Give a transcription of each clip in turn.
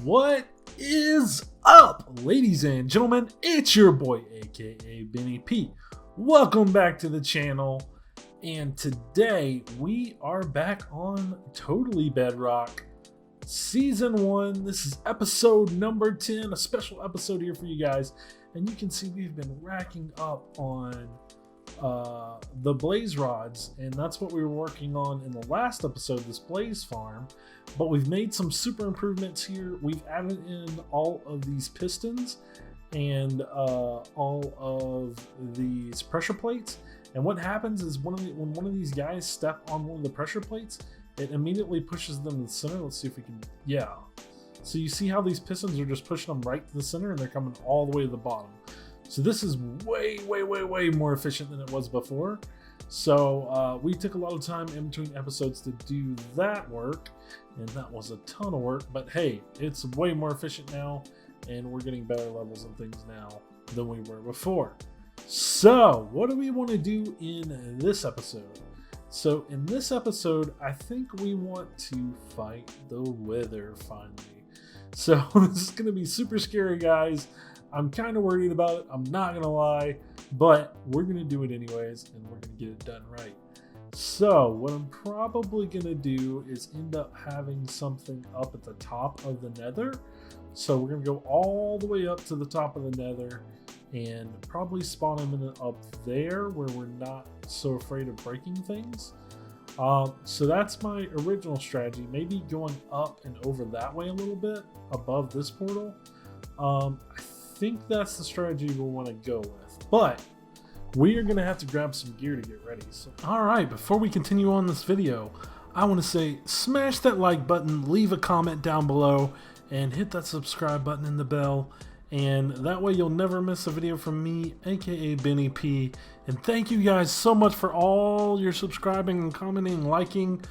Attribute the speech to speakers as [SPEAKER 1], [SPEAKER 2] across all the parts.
[SPEAKER 1] What is up, ladies and gentlemen? It's your boy, aka Benny P. Welcome back to the channel, and today we are back on Totally Bedrock Season 1. This is episode number 10, a special episode here for you guys, and you can see we've been racking up on the blaze rods, and that's what we were working on in the last episode, this blaze farm. But we've made some super improvements here. We've added in all of these pistons and all of these pressure plates, and what happens is when one of these guys step on one of the pressure plates, it immediately pushes them to the center. Let's see if we can, yeah, so you see how these pistons are just pushing them right to the center, and they're coming all the way to the bottom. So this is way more efficient than it was before. So we took a lot of time in between episodes to do that work, and that was a ton of work, but hey, it's way more efficient now, and we're getting better levels and things now than we were before. So what do we want to do in this episode? So in this episode, I think we want to fight the Wither finally. So this is going to be super scary, guys. I'm kind of worried about it, I'm not gonna lie, but we're gonna do it anyways, and we're gonna get it done right. So what I'm probably gonna do is end up having something up at the top of the nether. So we're gonna go all the way up to the top of the nether and probably spawn them in up there where we're not so afraid of breaking things. So that's my original strategy, maybe going up and over that way a little bit above this portal. I think that's the strategy we'll want to go with, but we are going to have to grab some gear to get ready. So, alright, before we continue on this video, I want to say smash that like button, leave a comment down below, and hit that subscribe button and the bell, and that way you'll never miss a video from me, aka Benny P. And thank you guys so much for all your subscribing and commenting and liking.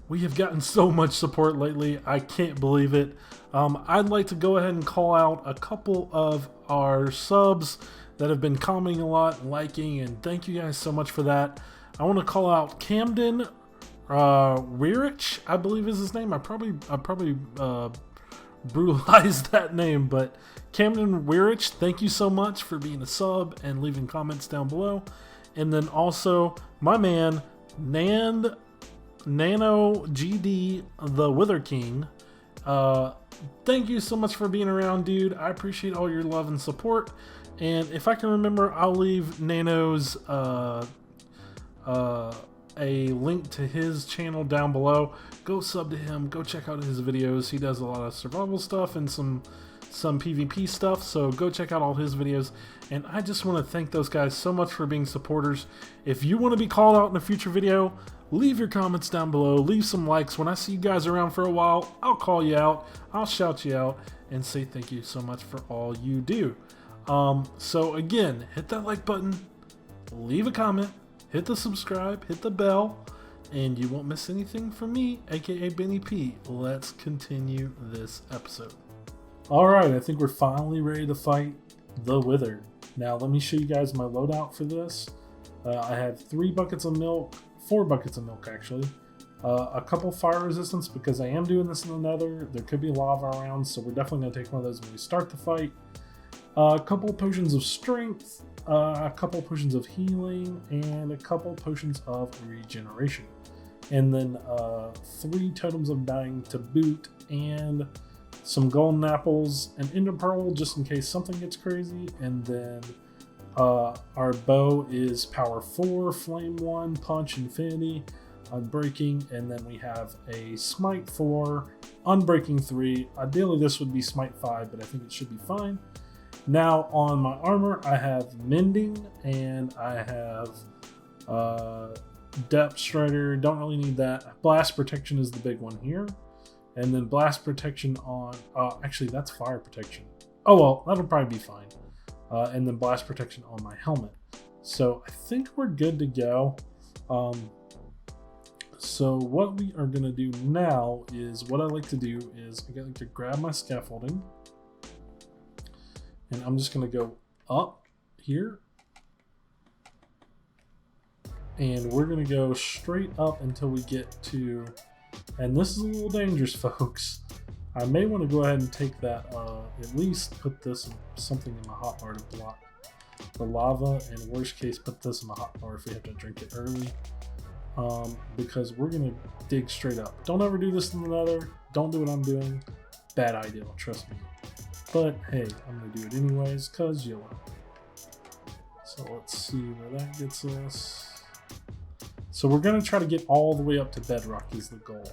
[SPEAKER 1] We have gotten so much support lately, I can't believe it. I'd like to go ahead and call out a couple of our subs that have been commenting a lot and liking, and thank you guys so much for that. I want to call out Camden Weirich, I believe is his name. I probably brutalized that name, but Camden Weirich, thank you so much for being a sub and leaving comments down below. And then also my man Nano GD the Wither King. Thank you so much for being around, dude. I appreciate all your love and support, and if I can remember, I'll leave Nano's a link to his channel down below. Go sub to him, go check out his videos. He does a lot of survival stuff and some PvP stuff, so go check out all his videos. And I just want to thank those guys so much for being supporters. If you want to be called out in a future video, leave your comments down below, leave some likes. When I see you guys around for a while, I'll call you out, I'll shout you out, and say thank you so much for all you do. So again, hit that like button, leave a comment, hit the subscribe, hit the bell, and you won't miss anything from me, aka Benny P. Let's continue this episode. Alright, I think we're finally ready to fight the Wither. Now let me show you guys my loadout for this. I have 3 buckets of milk, 4 buckets of milk actually, a couple fire resistance because I am doing this in the nether. There could be lava around, so we're definitely going to take one of those when we start the fight. A couple potions of strength, a couple potions of healing, and a couple potions of regeneration. And then 3 totems of dying to boot, and some golden apples, an ender pearl just in case something gets crazy, and then our bow is power 4, flame 1, punch infinity, unbreaking, and then we have a smite 4, unbreaking 3. Ideally this would be smite 5, but I think it should be fine. Now on my armor I have mending, and I have depth strider, don't really need that. Blast protection is the big one here, and then blast protection on, actually that's fire protection. Oh well, that'll probably be fine. And then blast protection on my helmet. So I think we're good to go. So what we are going to do now is, what I like to do is I like to grab my scaffolding, and I'm just going to go up here, and we're going to go straight up until we get to, and this is a little dangerous folks, I may want to go ahead and take that, at least put this something in the hotbar to block the lava, and worst case put this in the hotbar if we have to drink it early, because we're gonna dig straight up. Don't ever do this in the nether. Don't do what I'm doing. Bad idea, trust me. But hey, I'm gonna do it anyways because you know. So let's see where that gets us. So we're gonna try to get all the way up to bedrock is the goal.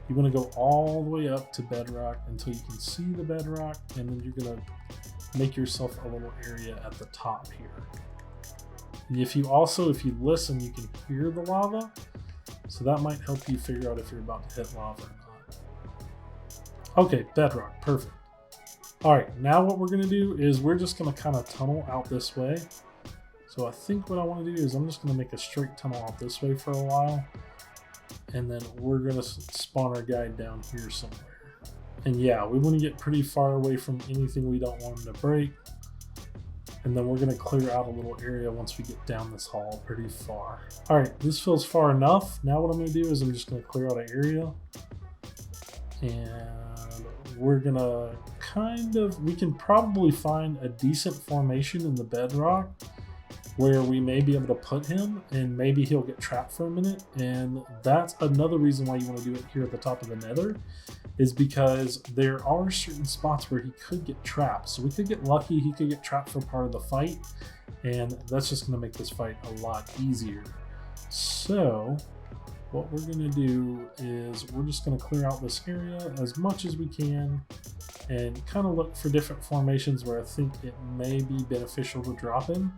[SPEAKER 1] You want to go all the way up to bedrock until you can see the bedrock, and then you're gonna make yourself a little area at the top here. And if you listen, you can hear the lava, so that might help you figure out if you're about to hit lava or not. Okay, bedrock, perfect. All right, now what we're gonna do is we're just gonna kind of tunnel out this way. So I think what I want to do is I'm just gonna make a straight tunnel out this way for a while, and then we're gonna spawn our guy down here somewhere. And yeah, we want to get pretty far away from anything we don't want him to break. And then we're gonna clear out a little area once we get down this hall pretty far. All right, this feels far enough. Now what I'm gonna do is I'm just gonna clear out an area, and we're gonna we can probably find a decent formation in the bedrock where we may be able to put him, and maybe he'll get trapped for a minute. And that's another reason why you want to do it here at the top of the nether, is because there are certain spots where he could get trapped. So we could get lucky, he could get trapped for part of the fight, and that's just going to make this fight a lot easier. So what we're going to do is we're just going to clear out this area as much as we can and kind of look for different formations where I think it may be beneficial to drop him.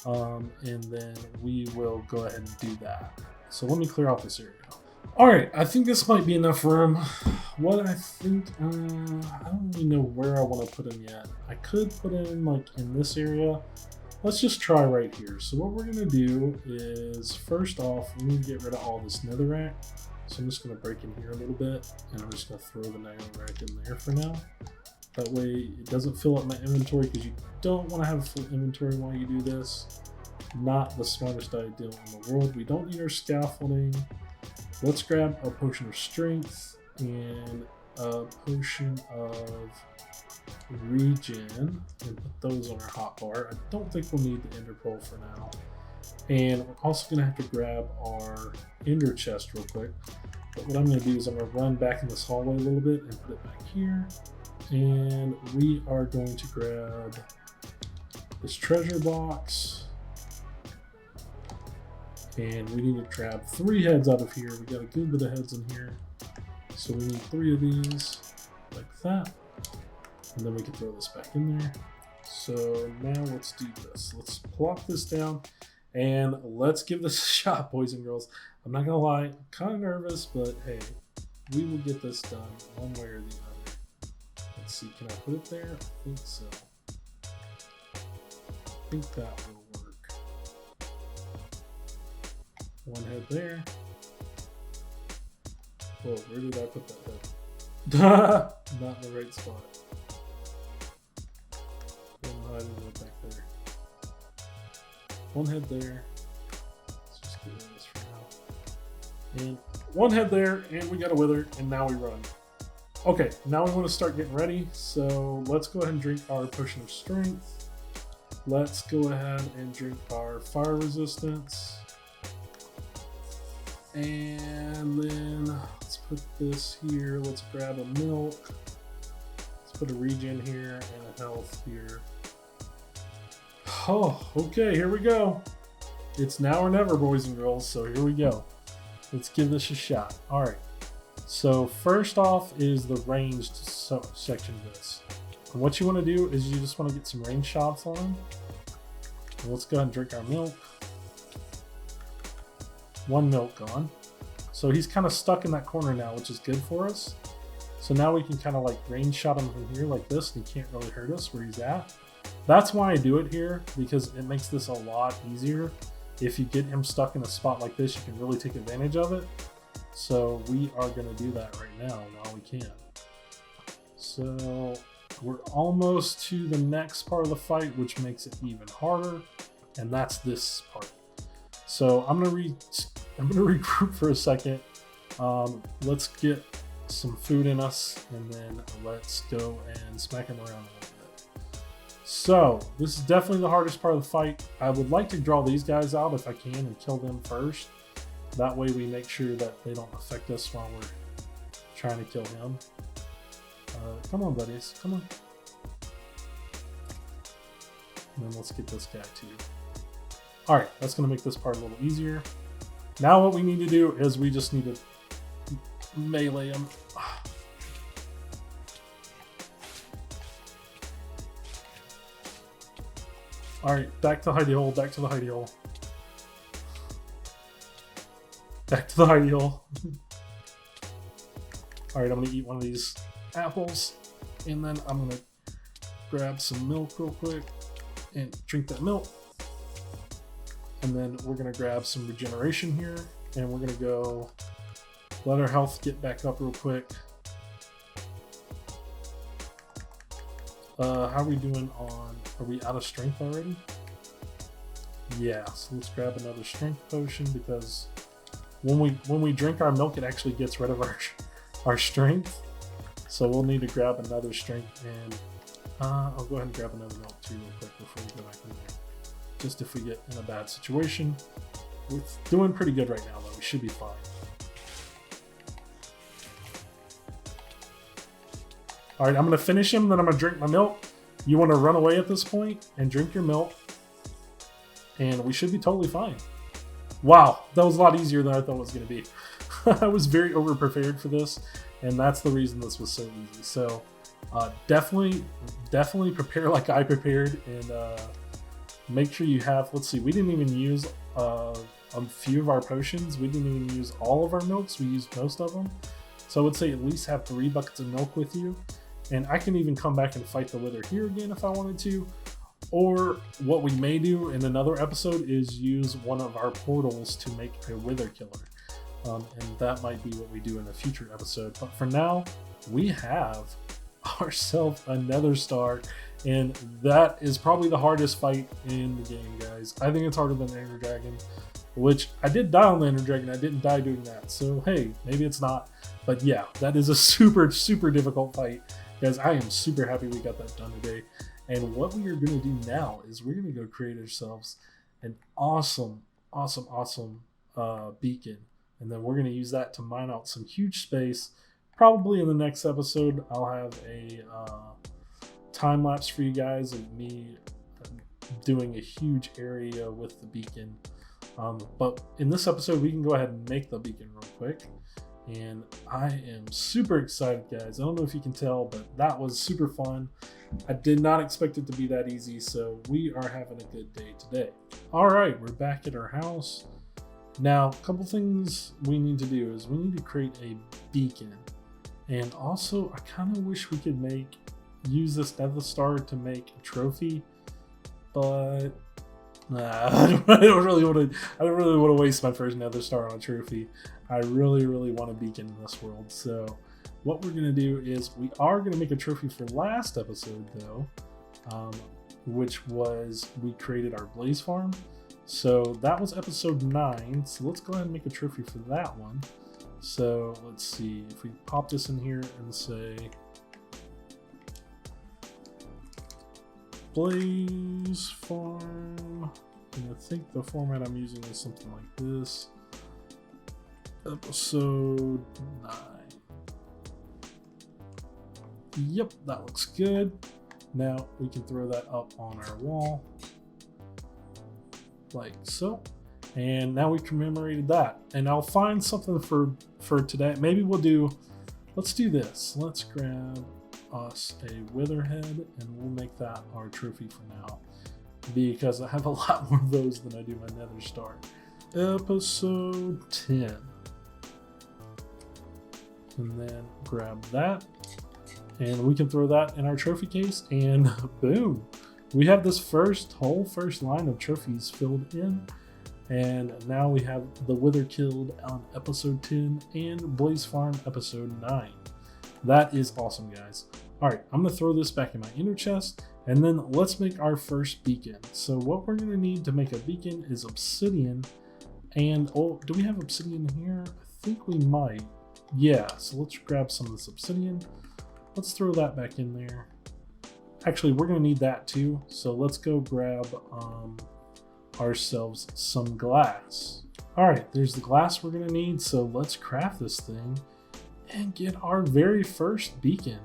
[SPEAKER 1] And then we will go ahead and do that. So let me clear out this area. All right, I think this might be enough room. What I think, I don't really know where I want to put him yet. I could put him like in this area. Let's just try right here. So what we're gonna do is, first off, we need to get rid of all this netherrack. So I'm just gonna break in here a little bit, and I'm just gonna throw the netherrack in there for now. That way it doesn't fill up my inventory, because you don't want to have a full inventory while you do this. Not the smartest idea in the world. We don't need our scaffolding. Let's grab a potion of strength and a potion of regen and put those on our hotbar. I don't think we'll need the ender pearl for now. And we're also going to have to grab our ender chest real quick. But what I'm going to do is I'm going to run back in this hallway a little bit and put it back here. And we are going to grab this treasure box. And we need to grab 3 heads out of here. We got a good bit of heads in here. So we need 3 of these, like that. And then we can throw this back in there. So now let's do this. Let's plop this down and let's give this a shot, boys and girls. I'm not gonna lie, I'm kind of nervous, but hey, we will get this done one way or the other. Let's see, can I put it there? I think so. I think that will work. 1 head there. Whoa, where did I put that head? Not in the right spot. Hiding it back there. 1 head there. Let's just get rid of this for now. And 1 head there, and we got a wither, and now we run. Okay, now we want to start getting ready. So let's go ahead and drink our potion of strength. Let's go ahead and drink our fire resistance. And then let's put this here. Let's grab a milk. Let's put a regen here and a health here. Oh, okay, here we go. It's now or never, boys and girls, so here we go. Let's give this a shot. All right, so first off is the ranged section of this. And what you want to do is you just want to get some range shots on him. And let's go ahead and drink our milk. 1 milk gone. So he's kind of stuck in that corner now, which is good for us. So now we can kind of like range shot him from here like this, and he can't really hurt us where he's at. That's why I do it here, because it makes this a lot easier. If you get him stuck in a spot like this, you can really take advantage of it. So we are going to do that right now while we can. So we're almost to the next part of the fight, which makes it even harder, and that's this part. So I'm gonna regroup for a second. Let's get some food in us, and then let's go and smack him around a little bit. So this is definitely the hardest part of the fight. I would like to draw these guys out if I can and kill them first. That way we make sure that they don't affect us while we're trying to kill him. Come on, buddies, come on. And then let's get this guy too. All right, that's gonna make this part a little easier. Now what we need to do is we just need to melee him. All right, back to the hidey hole, back to the hidey hole. Back to the hidey hole. All right, I'm gonna eat one of these apples, and then I'm gonna grab some milk real quick and drink that milk. And then we're gonna grab some regeneration here, and we're gonna go let our health get back up real quick. How are we doing on, are we out of strength already? Yeah, so let's grab another strength potion, because when we drink our milk, it actually gets rid of our strength. So we'll need to grab another strength, and I'll go ahead and grab another milk too real quick before we go back in there. Just if we get in a bad situation. We're doing pretty good right now though, we should be fine. All right, I'm gonna finish him, then I'm gonna drink my milk. You wanna run away at this point and drink your milk, and we should be totally fine. Wow, that was a lot easier than I thought it was gonna be. I was very over-prepared for this, and that's the reason this was so easy. So definitely prepare like I prepared, and make sure you have, let's see, we didn't even use a few of our potions. We didn't even use all of our milks. We used most of them. So I would say at least have 3 buckets of milk with you. And I can even come back and fight the wither here again if I wanted to. Or what we may do in another episode is use one of our portals to make a wither killer. And that might be what we do in a future episode. But for now, we have ourselves a nether star. And that is probably the hardest fight in the game, guys. I think it's harder than the Ender Dragon, which I did die on the Ender Dragon. I didn't die doing that. So, hey, maybe it's not. But yeah, that is a super, super difficult fight. Guys, I am super happy we got that done today. And what we are going to do now is we're going to go create ourselves an awesome beacon. And then we're going to use that to mine out some huge space. Probably in the next episode, I'll have a time lapse for you guys of me doing a huge area with the beacon. But in this episode, we can go ahead and make the beacon real quick. And I am super excited, guys. I don't know if you can tell, but that was super fun. I did not expect it to be that easy, so we are having a good day today. All right, we're back at our house. Now, a couple things we need to do is we need to create a beacon. And also, I kind of wish we could use this nether star to make a trophy, but I don't really want to waste my first nether star on a trophy. I really want a beacon in this world. So what we're gonna do is we are gonna make a trophy for last episode though, which was we created our blaze farm. So that was episode 9. So let's go ahead and make a trophy for that one. So let's see if we pop this in here and say blaze farm, and I think the format I'm using is something like this. Episode 9. Yep, that looks good. Now we can throw that up on our wall like so. And now we commemorated that. And I'll find something for today. Maybe let's do this. Let's grab us a wither head and we'll make that our trophy for now, because I have a lot more of those than I do my nether star. Episode 10. And then grab that. And we can throw that in our trophy case, and boom. We have this whole first line of trophies filled in. And now we have the Wither killed on episode 10 and Blaze Farm episode 9. That is awesome, guys. Alright, I'm going to throw this back in my inner chest, and then let's make our first beacon. So what we're going to need to make a beacon is obsidian. And, oh, do we have obsidian here? I think we might. Yeah, so let's grab some of this obsidian. Let's throw that back in there. Actually, we're gonna need that too. So let's go grab ourselves some glass. All right, there's the glass we're gonna need. So let's craft this thing and get our very first beacon.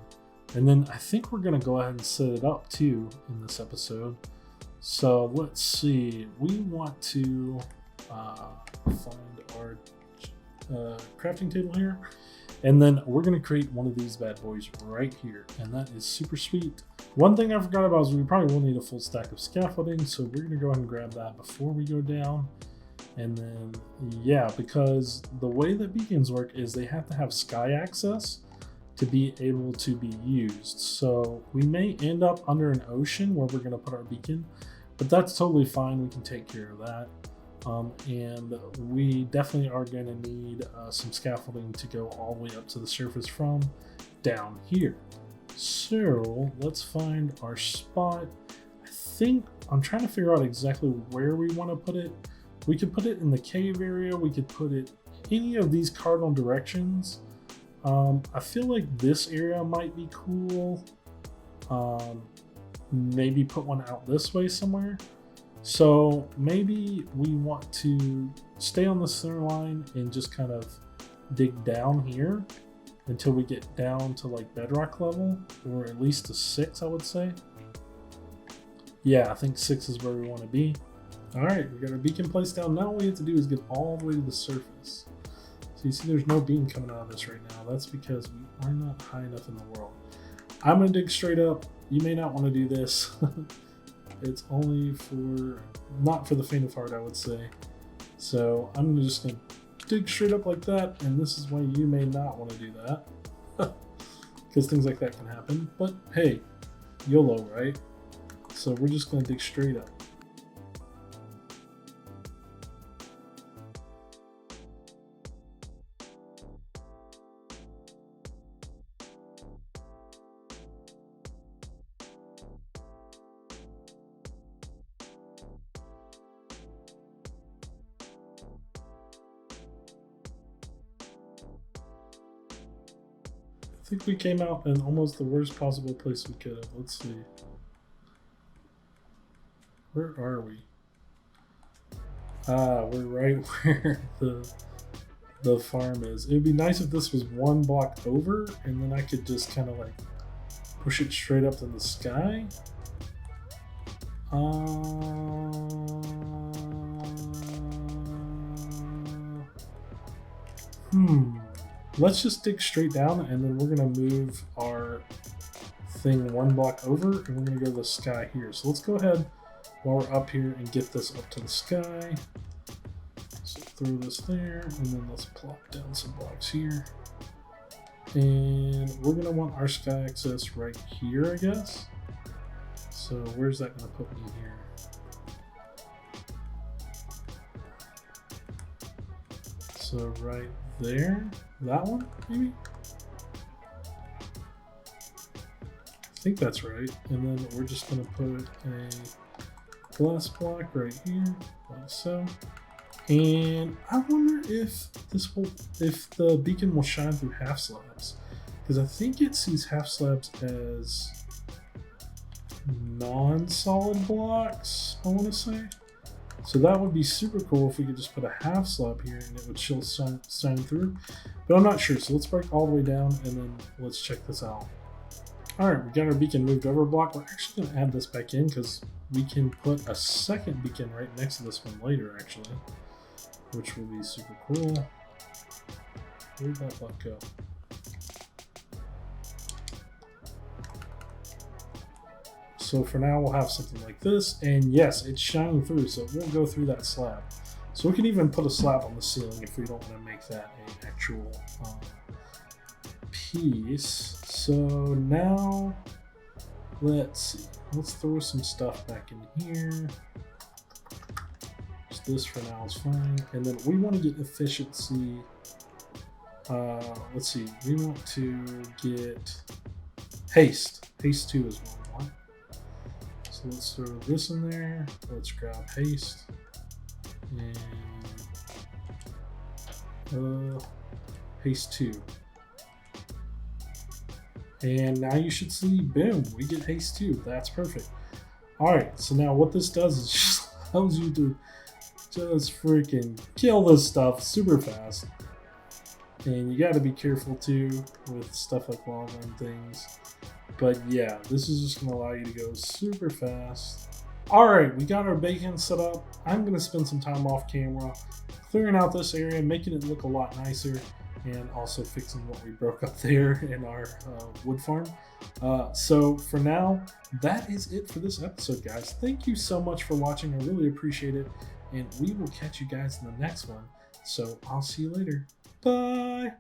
[SPEAKER 1] And then I think we're gonna go ahead and set it up too in this episode. So let's see, we want to find our crafting table here. And then we're gonna create one of these bad boys right here. And that is super sweet. One thing I forgot about is we probably will need a full stack of scaffolding. So we're gonna go ahead and grab that before we go down. And then, yeah, because the way that beacons work is they have to have sky access to be able to be used. So we may end up under an ocean where we're gonna put our beacon, but that's totally fine. We can take care of that. And we definitely are going to need some scaffolding to go all the way up to the surface from down here. So let's find our spot. I think I'm trying to figure out exactly where we want to put it. We could put it in the cave area. We could put it any of these cardinal directions. I feel like this area might be cool. Maybe put one out this way somewhere. So maybe we want to stay on the center line and just kind of dig down here until we get down to like bedrock level, or at least to 6, I would say. Yeah, I think 6 is where we want to be. All right, we got our beacon placed down. Now all we have to do is get all the way to the surface. So you see there's no beam coming out of this right now. That's because we are not high enough in the world. I'm gonna dig straight up. You may not want to do this. It's only for, not for the faint of heart, I would say. So I'm just gonna dig straight up like that, and this is why you may not want to do that. Because things like that can happen. But hey, YOLO, right? So we're just gonna dig straight up. I think we came out in almost the worst possible place we could have. Let's see. Where are we? We're right where the farm is. It would be nice if this was one block over, and then I could just kind of like push it straight up to the sky. Let's just dig straight down, and then we're gonna move our thing one block over, and we're gonna go to the sky here. So let's go ahead while we're up here and get this up to the sky. So throw this there, and then let's plop down some blocks here. And we're gonna want our sky access right here, I guess. So where's that gonna put me here? So right there, that one maybe? I think that's right. And then we're just gonna put a glass block right here, like so. And I wonder if if the beacon will shine through half slabs, because I think it sees half slabs as non-solid blocks, I want to say. So that would be super cool if we could just put a half slab here and it would still shine through. But I'm not sure, so let's break all the way down and then let's check this out. All right, we got our beacon moved over a block. We're actually gonna add this back in because we can put a second beacon right next to this one later, actually, which will be super cool. Where'd that block go? So for now, we'll have something like this, and yes, it's shining through, so it won't go through that slab. So we can even put a slab on the ceiling if we don't want to make that an actual piece. So now, let's see. Let's throw some stuff back in here. Just this for now is fine. And then we want to get efficiency. Let's see. We want to get haste. Haste 2 is what we want. So let's throw this in there. Let's grab haste. And haste 2. And now you should see, boom, we get haste too. That's perfect. All right, so now what this does is just allows you to just freaking kill this stuff super fast. And you got to be careful too with stuff like lava and things. But yeah, this is just going to allow you to go super fast. All right, we got our bacon set up. I'm going to spend some time off camera clearing out this area, making it look a lot nicer, and also fixing what we broke up there in our wood farm. So for now, that is it for this episode, guys. Thank you so much for watching. I really appreciate it. And we will catch you guys in the next one. So I'll see you later. Bye.